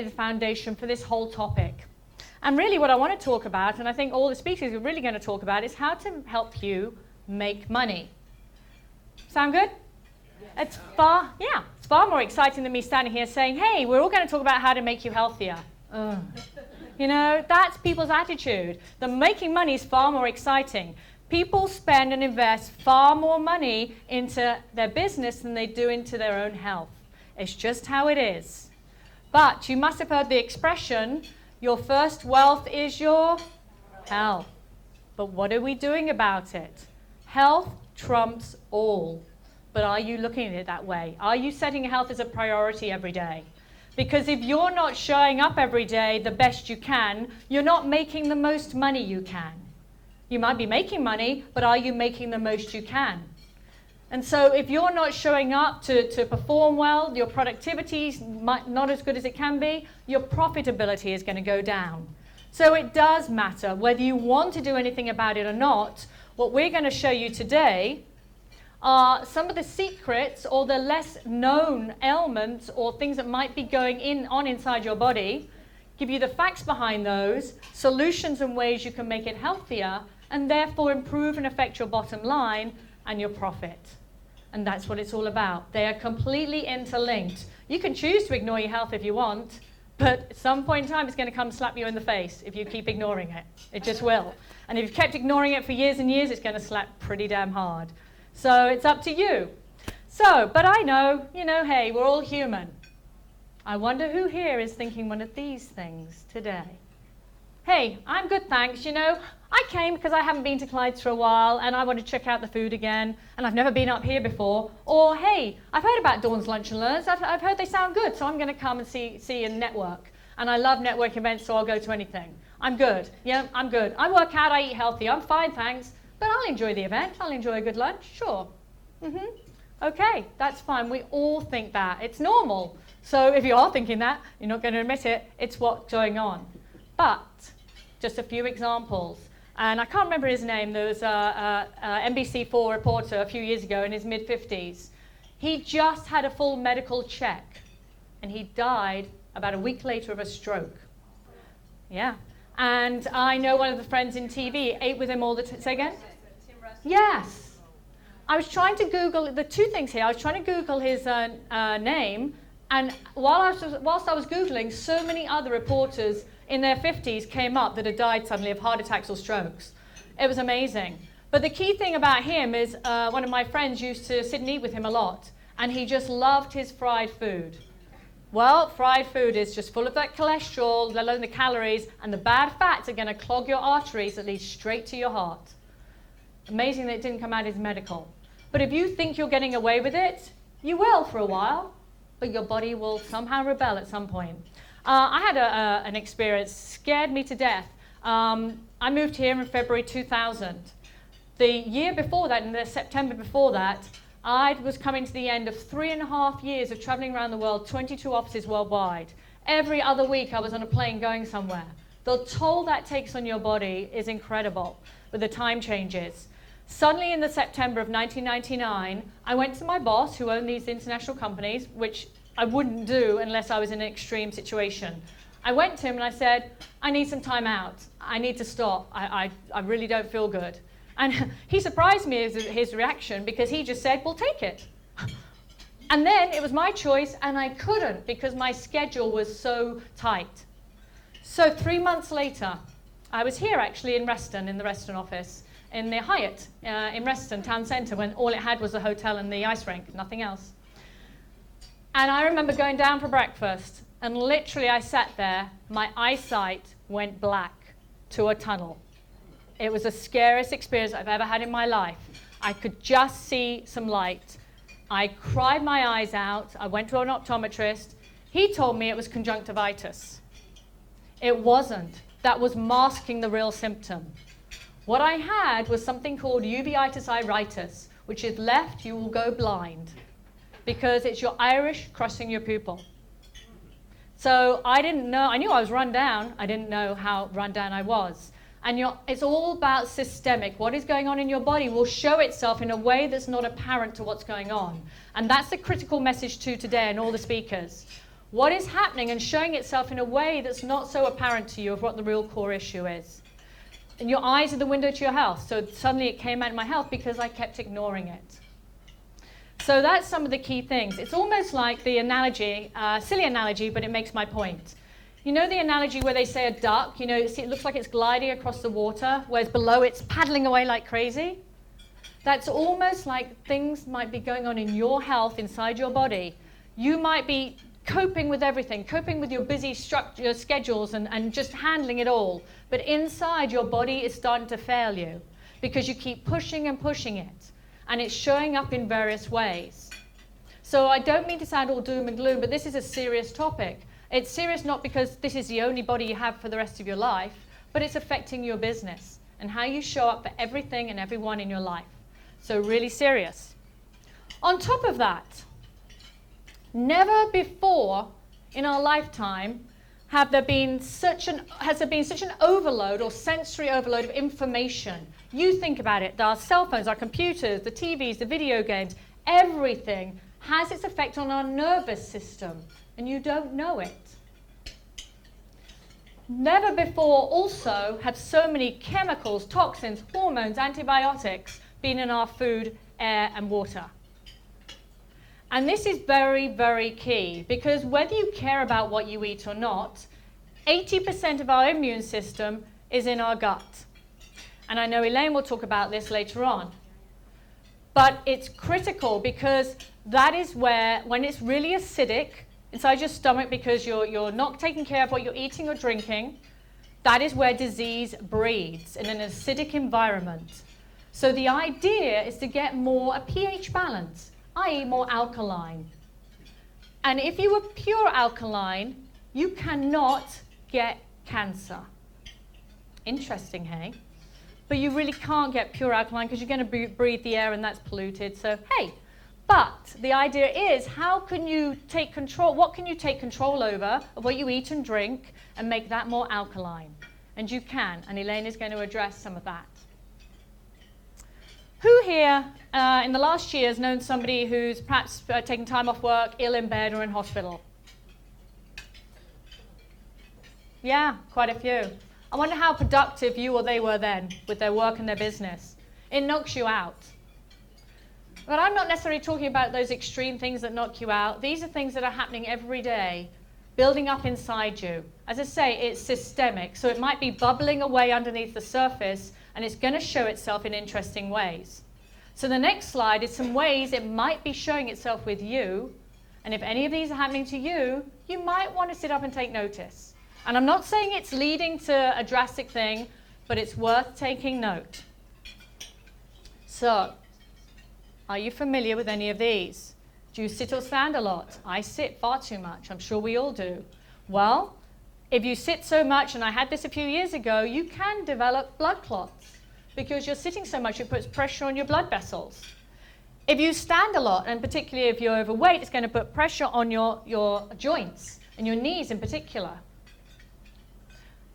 the foundation for this whole topic. And really what I want to talk about, and I think all the speakers are really going to talk about, is how to help you make money. Sound good? It's far more exciting than me standing here saying, hey, we're all going to talk about how to make you healthier. You know, that's people's attitude. The making money is far more exciting. People spend and invest far more money into their business than they do into their own health. It's just how it is. But you must have heard the expression, your first wealth is your health. But what are we doing about it? Health trumps all. But are you looking at it that way? Are you setting health as a priority every day? Because if you're not showing up every day the best you can, you're not making the most money you can. You might be making money, but are you making the most you can? And so if you're not showing up to perform well, your productivity is not as good as it can be, your profitability is going to go down. So it does matter whether you want to do anything about it or not. What we're going to show you today are some of the secrets or the less known ailments or things that might be going on inside your body, give you the facts behind those, solutions and ways you can make it healthier, and therefore improve and affect your bottom line and your profit. And that's what it's all about. They are completely interlinked. You can choose to ignore your health if you want, but at some point in time it's going to come slap you in the face if you keep ignoring it. It just will. And if you've kept ignoring it for years and years, it's going to slap pretty damn hard. So it's up to you. So, but I know, hey, we're all human. I wonder who here is thinking one of these things today. Hey, I'm good, thanks. I came because I haven't been to Clyde's for a while and I want to check out the food again and I've never been up here before. Or, hey, I've heard about Dawn's Lunch and Learns. I've heard they sound good, so I'm going to come and see and network. And I love networking events, so I'll go to anything. I'm good. Yeah, I'm good. I work out, I eat healthy. I'm fine, thanks. But I'll enjoy the event. I'll enjoy a good lunch. Sure. Okay, that's fine. We all think that. It's normal. So if you are thinking that, you're not going to admit it. It's what's going on. But just a few examples. And I can't remember his name. There was a NBC4 reporter a few years ago in his mid-50s. He just had a full medical check. And he died about a week later of a stroke. Yeah. And I know one of the friends in TV ate with him all the time. Say again? Yes. I was trying to Google the two things here. I was trying to Google his name. And whilst I was Googling, so many other reporters in their 50s came up that had died suddenly of heart attacks or strokes. It was amazing. But the key thing about him is one of my friends used to sit and eat with him a lot, and he just loved his fried food. Well, fried food is just full of that cholesterol, let alone the calories, and the bad fats are going to clog your arteries that lead straight to your heart. Amazing that it didn't come out as medical. But if you think you're getting away with it, you will for a while, but your body will somehow rebel at some point. I had an experience, scared me to death. I moved here in February 2000. The year before that, in the September before that, I was coming to the end of 3.5 years of traveling around the world, 22 offices worldwide. Every other week I was on a plane going somewhere. The toll that takes on your body is incredible with the time changes. Suddenly in the September of 1999, I went to my boss who owned these international companies, which I wouldn't do unless I was in an extreme situation. I went to him and I said, I need some time out. I need to stop. I really don't feel good. And he surprised me with his reaction because he just said, well, take it. And then it was my choice and I couldn't because my schedule was so tight. So 3 months later, I was here actually in Reston, in the Reston office, in the Hyatt in Reston town centre, when all it had was a hotel and the ice rink, nothing else. And I remember going down for breakfast, and literally I sat there, my eyesight went black to a tunnel. It was the scariest experience I've ever had in my life. I could just see some light. I cried my eyes out. I went to an optometrist. He told me it was conjunctivitis. It wasn't. That was masking the real symptom. What I had was something called uveitis iritis, which if left, you will go blind, because it's your iris crossing your pupil. So I didn't know, I knew I was run down, I didn't know how run down I was. And it's all about systemic. What is going on in your body will show itself in a way that's not apparent to what's going on. And that's the critical message to today and all the speakers. What is happening and showing itself in a way that's not so apparent to you of what the real core issue is. And your eyes are the window to your health. So suddenly it came out in my health because I kept ignoring it. So that's some of the key things. It's almost like the analogy, silly analogy, but it makes my point. You know the analogy where they say a duck, you know, it looks like it's gliding across the water, whereas below it's paddling away like crazy? That's almost like things might be going on in your health inside your body. You might be coping with everything, coping with your busy your schedules and just handling it all. But inside your body is starting to fail you because you keep pushing and pushing it. And it's showing up in various ways. So I don't mean to sound all doom and gloom, but this is a serious topic. It's serious not because this is the only body you have for the rest of your life, but it's affecting your business and how you show up for everything and everyone in your life. So really serious. On top of that, never before in our lifetime has there been such an overload or sensory overload of information. You think about it, our cell phones, our computers, the TVs, the video games, everything has its effect on our nervous system, and you don't know it. Never before also have so many chemicals, toxins, hormones, antibiotics been in our food, air, and water. And this is very, very key, because whether you care about what you eat or not, 80% of our immune system is in our gut. And I know Elaine will talk about this later on. But it's critical because that is where, when it's really acidic inside your stomach because you're not taking care of what you're eating or drinking, that is where disease breeds in an acidic environment. So the idea is to get a pH balance, i.e. more alkaline. And if you were pure alkaline, you cannot get cancer. Interesting, hey? But you really can't get pure alkaline because you're going to breathe the air and that's polluted. So, hey, but the idea is how can you take control, what can you take control over of what you eat and drink and make that more alkaline? And you can, and Elaine is going to address some of that. Who here in the last year has known somebody who's perhaps taken time off work, ill in bed or in hospital? Yeah, quite a few. I wonder how productive you or they were then with their work and their business. It knocks you out. But I'm not necessarily talking about those extreme things that knock you out. These are things that are happening every day, building up inside you. As I say, it's systemic, so it might be bubbling away underneath the surface, and it's going to show itself in interesting ways. So the next slide is some ways it might be showing itself with you, and if any of these are happening to you, you might want to sit up and take notice. And I'm not saying it's leading to a drastic thing, but it's worth taking note. So, are you familiar with any of these? Do you sit or stand a lot? I sit far too much. I'm sure we all do. Well, if you sit so much, and I had this a few years ago, you can develop blood clots because you're sitting so much, it puts pressure on your blood vessels. If you stand a lot, and particularly if you're overweight, it's going to put pressure on your joints and your knees in particular.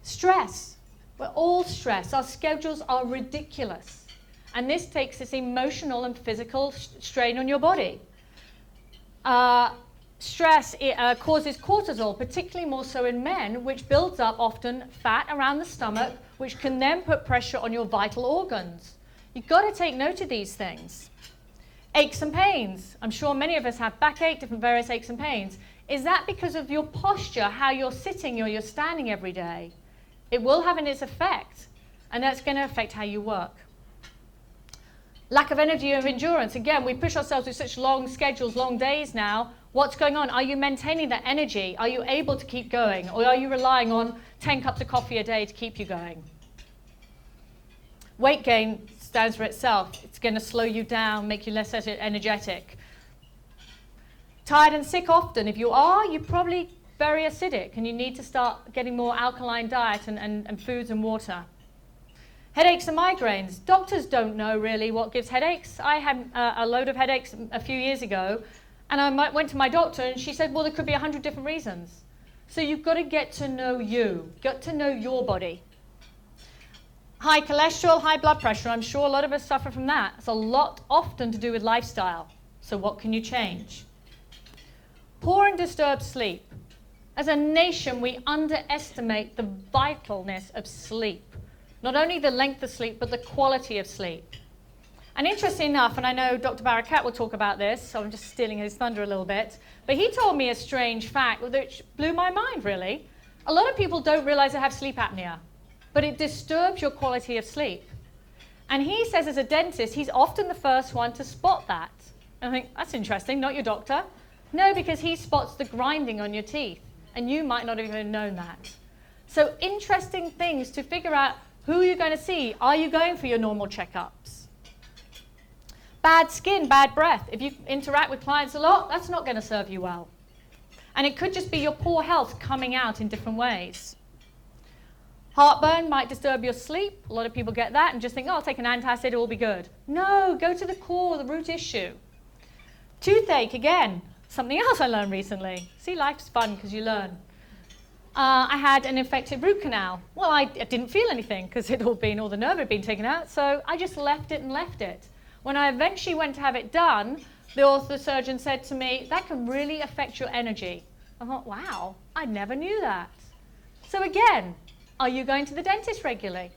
Stress. We're all stressed. Our schedules are ridiculous. And this takes this emotional and physical strain on your body. Stress causes cortisol, particularly more so in men, which builds up often fat around the stomach, which can then put pressure on your vital organs. You've got to take note of these things. Aches and pains. I'm sure many of us have backache, different various aches and pains. Is that because of your posture, how you're sitting or you're standing every day? It will have its effect, and that's going to affect how you work. Lack of energy of endurance. Again, we push ourselves with such long schedules, long days now. What's going on? Are you maintaining that energy? Are you able to keep going? Or are you relying on 10 cups of coffee a day to keep you going? Weight gain stands for itself. It's going to slow you down, make you less energetic. Tired and sick often. If you are, you're probably very acidic, and you need to start getting more alkaline diet and foods and water. Headaches and migraines. Doctors don't know really what gives headaches. I had a load of headaches a few years ago, and I went to my doctor, and she said, well, there could be 100 different reasons. So you've got to get to know you, get to know your body. High cholesterol, high blood pressure. I'm sure a lot of us suffer from that. It's a lot often to do with lifestyle. So what can you change? Poor and disturbed sleep. As a nation, we underestimate the vitalness of sleep. Not only the length of sleep, but the quality of sleep. And interesting enough, and I know Dr. Barakat will talk about this, so I'm just stealing his thunder a little bit, but he told me a strange fact which blew my mind, really. A lot of people don't realize they have sleep apnea, but it disturbs your quality of sleep. And he says as a dentist, he's often the first one to spot that. And I think, that's interesting, not your doctor. No, because he spots the grinding on your teeth, and you might not have even known that. So interesting things to figure out who you're going to see. Are you going for your normal checkups? Bad skin, bad breath. If you interact with clients a lot, that's not going to serve you well. And it could just be your poor health coming out in different ways. Heartburn might disturb your sleep. A lot of people get that and just think, oh, I'll take an antacid, it will be good. No, go to the core, the root issue. Toothache, again, something else I learned recently. See, life's fun because you learn. I had an infected root canal. Well, I didn't feel anything because all the nerve had been taken out, so I just left it. When I eventually went to have it done, the orthosurgeon said to me, that can really affect your energy. I thought, wow, I never knew that. So again, are you going to the dentist regularly?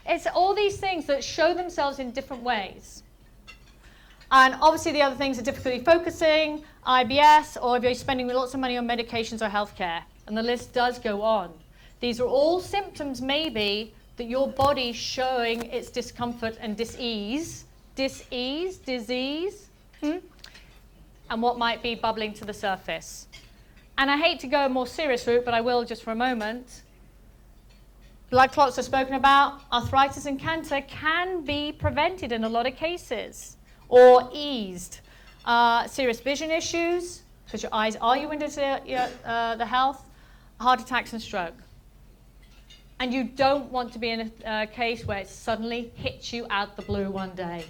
It's all these things that show themselves in different ways. And obviously the other things are difficulty focusing, IBS, or if you're spending lots of money on medications or healthcare. And the list does go on. These are all symptoms maybe that your body's showing its discomfort and disease, and what might be bubbling to the surface. And I hate to go a more serious route, but I will just for a moment. Blood clots are spoken about. Arthritis and cancer can be prevented in a lot of cases, or eased. Serious vision issues, because your eyes are your window to the health, heart attacks and stroke. And you don't want to be in a case where it suddenly hits you out the blue one day.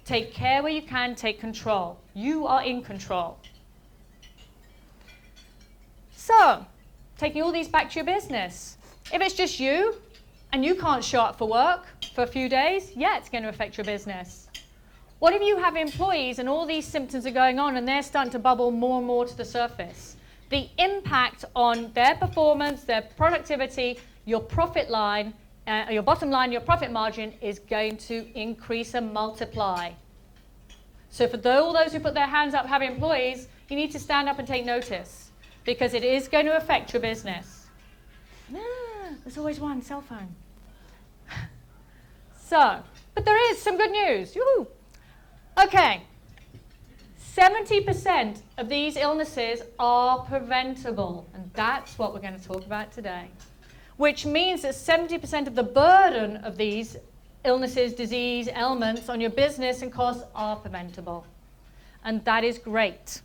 Take care where you can, take control. You are in control. So, taking all these back to your business. If it's just you, and you can't show up for work for a few days, yeah, it's going to affect your business. What if you have employees and all these symptoms are going on and they're starting to bubble more and more to the surface? The impact on their performance, their productivity, your profit line, your bottom line, your profit margin is going to increase and multiply. So for all those who put their hands up having employees, you need to stand up and take notice because it is going to affect your business. There's always one cell phone. So, but there is some good news. Yoo-hoo. Okay. 70% of these illnesses are preventable, and that's what we're going to talk about today. Which means that 70% of the burden of these illnesses, disease, ailments on your business and costs are preventable. And that is great.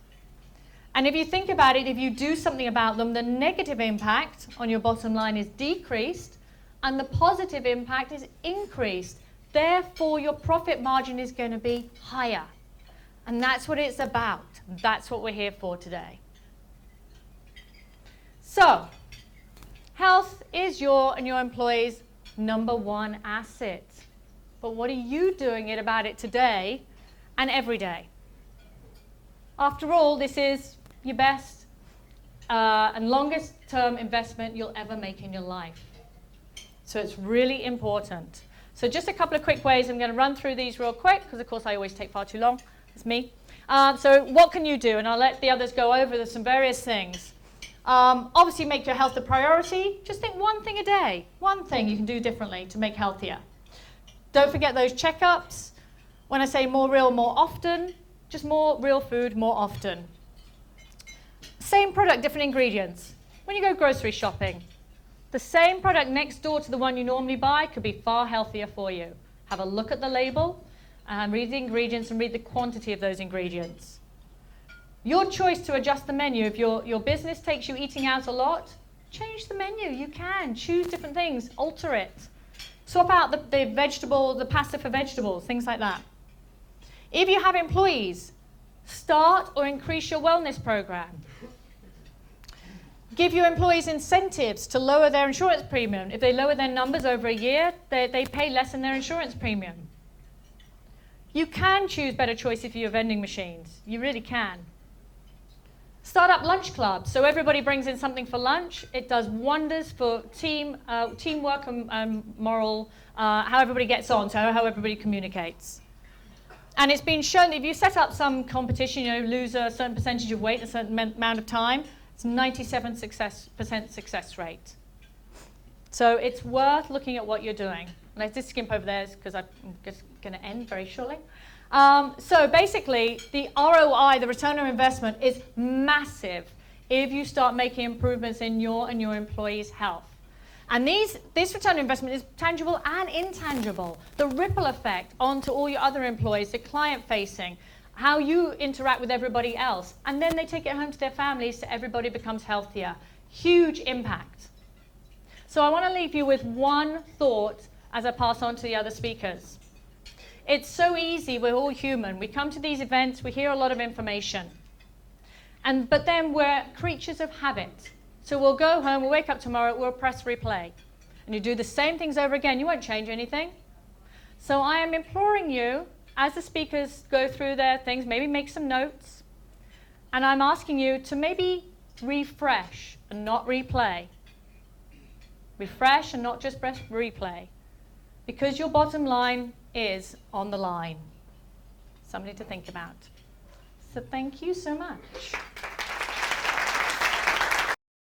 And if you think about it, if you do something about them, the negative impact on your bottom line is decreased and the positive impact is increased. Therefore, your profit margin is going to be higher. And that's what it's about. That's what we're here for today. So, health is your and your employees' number one asset. But what are you doing about it today and every day? After all, this is your best and longest term investment you'll ever make in your life. So it's really important. So just a couple of quick ways. I'm going to run through these real quick because, of course, I always take far too long. It's me. So what can you do? And I'll let the others go over. There's some various things. Obviously, make your health a priority. Just think one thing a day. One thing you can do differently to make healthier. Don't forget those checkups. When I say more real, more often, just more real food more often. Same product, different ingredients. When you go grocery shopping, the same product next door to the one you normally buy could be far healthier for you. Have a look at the label and read the ingredients and read the quantity of those ingredients. Your choice to adjust the menu. If your business takes you eating out a lot, change the menu. You can. Choose different things. Alter it. Swap out the pasta for vegetables, things like that. If you have employees, start or increase your wellness program. Give your employees incentives to lower their insurance premium. If they lower their numbers over a year, they pay less in their insurance premium. You can choose better choices for your vending machines. You really can. Startup lunch clubs. So everybody brings in something for lunch. It does wonders for teamwork and moral, how everybody gets on, so how everybody communicates. And it's been shown that if you set up some competition, lose a certain percentage of weight in a certain amount of time, it's 97% success rate. So it's worth looking at what you're doing. Let's just skip over there because I'm just going to end very shortly. So basically, the ROI, the return on investment, is massive if you start making improvements in your and your employees' health. And this return on investment is tangible and intangible. The ripple effect onto all your other employees, the client-facing, how you interact with everybody else. And then they take it home to their families so everybody becomes healthier. Huge impact. So I want to leave you with one thought as I pass on to the other speakers. It's so easy, we're all human. We come to these events, we hear a lot of information. But then we're creatures of habit. So we'll go home, we'll wake up tomorrow, we'll press replay. And you do the same things over again, you won't change anything. So I am imploring you, as the speakers go through their things, maybe make some notes. And I'm asking you to maybe refresh and not replay. Refresh and not just press replay. Because your bottom line is on the line. Something to think about. So thank you so much.